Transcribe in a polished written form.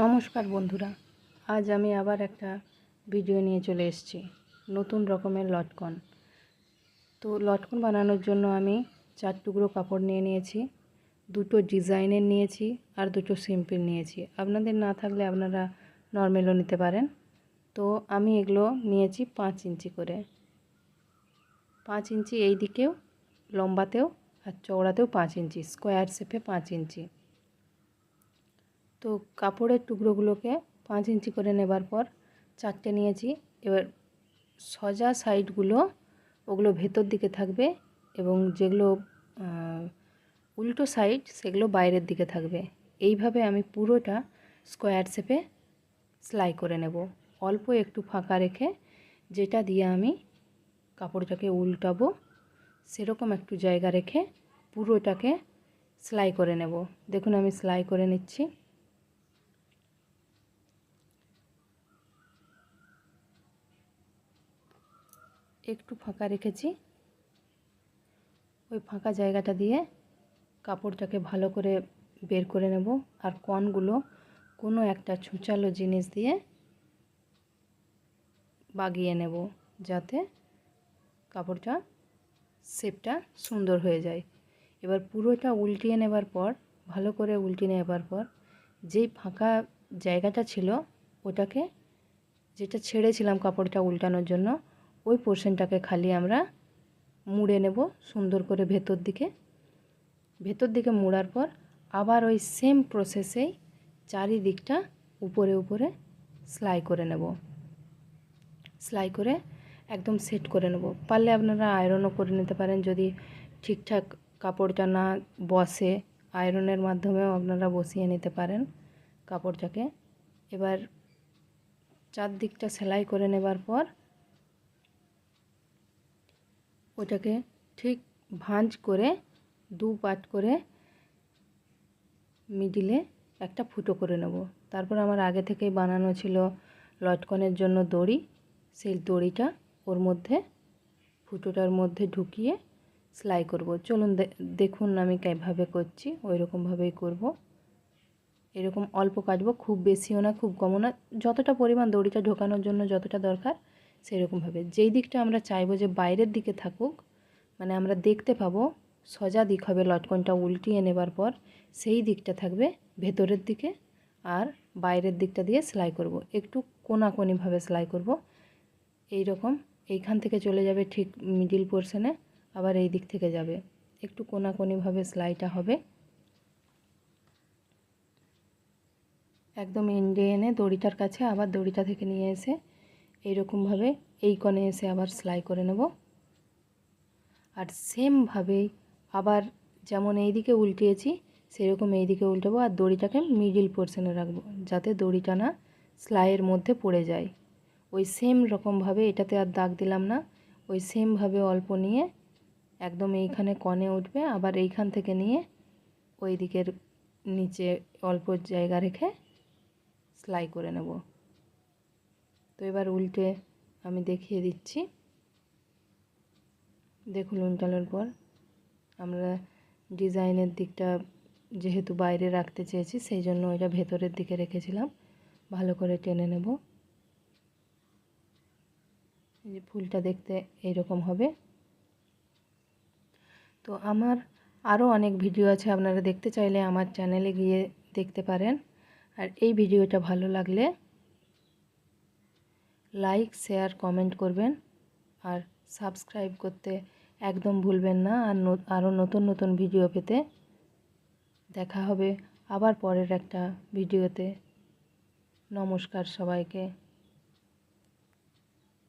নমস্কার বন্ধুরা, আজ আমি আবার একটা ভিডিও নিয়ে চলে এসেছি নতুন রকমের লটকন। তো লটকন বানানোর জন্য আমি 4 টুকরো কাপড় নিয়ে নিয়েছি, দুটো ডিজাইনের নিয়েছি আর দুটো সিম্পল নিয়েছি। আপনাদের না থাকলে আপনারা নর্মালও নিতে পারেন। তো আমি এগুলো নিয়েছি 5 ইঞ্চি করে, 5 ইঞ্চি এই দিকেও লম্বাতেও আর চওড়াতেও 5 ইঞ্চি, স্কোয়ার শেপে 5 ইঞ্চি। তো কাপড়ের টুকরোগুলোকে 5 ইঞ্চি করে নেবার পর 4টে নিয়েছি। এবার সোজা সাইডগুলো ওগুলো ভেতর দিকে থাকবে এবং যেগুলো উল্টো সাইড সেগুলো বাইরের দিকে থাকবে। এইভাবে আমি পুরোটা স্কোয়ার শেপে সেলাই করে নেব, অল্প একটু ফাঁকা রেখে, যেটা দিয়ে আমি কাপড়টাকে উল্টাবো সেরকম একটু জায়গা রেখে পুরোটাকে সেলাই করে নেব। দেখুন আমি সেলাই করে নিচ্ছি। একটু ফাঁকা রেখেছি, ওই ফাঁকা জায়গাটা দিয়ে কাপড়টাকে ভালো করে বের করে নেব আর কণগুলো কোনো একটা ছুঁচালো জিনিস দিয়ে বাগিয়ে নেব যাতে কাপড়টা শেপটা সুন্দর হয়ে যায়। এবার পুরোটা উল্টিয়ে নেবার পর, ভালো করে উল্টিয়ে নেবার পর যেই ফাঁকা জায়গাটা ছিল ওটাকে, যেটা ছেড়েছিলাম কাপড়টা উল্টানোর জন্য, ওই পোর্শনটাকে খালি আমরা মুড়ে নেব সুন্দর করে ভেতর দিকে মোড়ার পর আবার ওই সেম প্রসেসেই চারিদিকটা উপরে উপরে সেলাই করে নেব। সেলাই করে একদম সেট করে নেব। পারলে আপনারা আয়রনও করে নিতে পারেন, যদি ঠিকঠাক কাপড়টা না বসে আয়রনের মাধ্যমেও আপনারা বসিয়ে নিতে পারেন কাপড়টাকে। এবার চারদিকটা সেলাই করে নেবার পর ওটাকে ঠিক ভাঁজ করে 2 পার্ট করে মিডিলে একটা ফুটো করে নেব। তারপর আমার আগে থেকেই বানানো ছিল লটকনের জন্য দড়ি, সেই দড়িটা ওর মধ্যে ফুটোটার মধ্যে ঢুকিয়ে সেলাই করব। চলুন দেখুন আমি কীভাবে করছি, ওই রকমভাবেই করব। এরকম অল্প কাটবো, খুব বেশিও না খুব কমও না, যতটা পরিমাণ দড়িটা ঢোকানোর জন্য যতটা দরকার সেরকমভাবে। যেই দিকটা আমরা চাইবো যে বাইরের দিকে থাকুক, মানে আমরা দেখতে পাবো সোজা দিক হবে লটকনটা উল্টিয়ে নেবার পর, সেই দিকটা থাকবে ভেতরের দিকে আর বাইরের দিকটা দিয়ে সেলাই করব। একটু কোনাকোনিভাবে সেলাই করব। এই রকম এইখান থেকে চলে যাবে ঠিক মিডিল পোর্শনে, আবার এই দিক থেকে যাবে, একটু কোনাকোনিভাবে সেলাইটা হবে। একদম এন্ডে এনে দড়িটার কাছে আবার দড়িটা থেকে নিয়ে এসে এইরকমভাবে এই কোণে এসে আবার সেলাই করে নেব। আর সেমভাবেই আবার যেমন এই দিকে উল্টিয়েছি সেরকম এই দিকে উল্টাবো আর দড়িটাকে মিডিল পোর্শনে রাখবো যাতে দড়িটা না সেলাইয়ের মধ্যে পড়ে যায়। ওই সেম রকমভাবে, এটাতে আর দাগ দিলাম না, ওই সেমভাবে অল্প নিয়ে একদম এইখানে কণে উঠবে, আবার এইখান থেকে নিয়ে ওই দিকের নিচে অল্প জায়গা রেখে সেলাই করে নেব। তো এবার উল্টে আমি দেখিয়ে দিচ্ছি। দেখুন উল্টানোর পর আমরা ডিজাইনের দিকটা যেহেতু বাইরে রাখতে চেয়েছি সেই জন্য ওইটা ভেতরের দিকে রেখেছিলাম। ভালো করে টেনে নেব, এই যে ফুলটা দেখতে এইরকম হবে। তো আমার আরও অনেক ভিডিও আছে, আপনারা দেখতে চাইলে আমার চ্যানেলে গিয়ে দেখতে পারেন। আর এই ভিডিওটা ভালো লাগলে লাইক শেয়ার কমেন্ট করবেন আর সাবস্ক্রাইব করতে একদম ভুলবেন না। আর আরও নতুন নতুন ভিডিও পেতে দেখা হবে আবার পরের একটা ভিডিওতে। নমস্কার সবাইকে।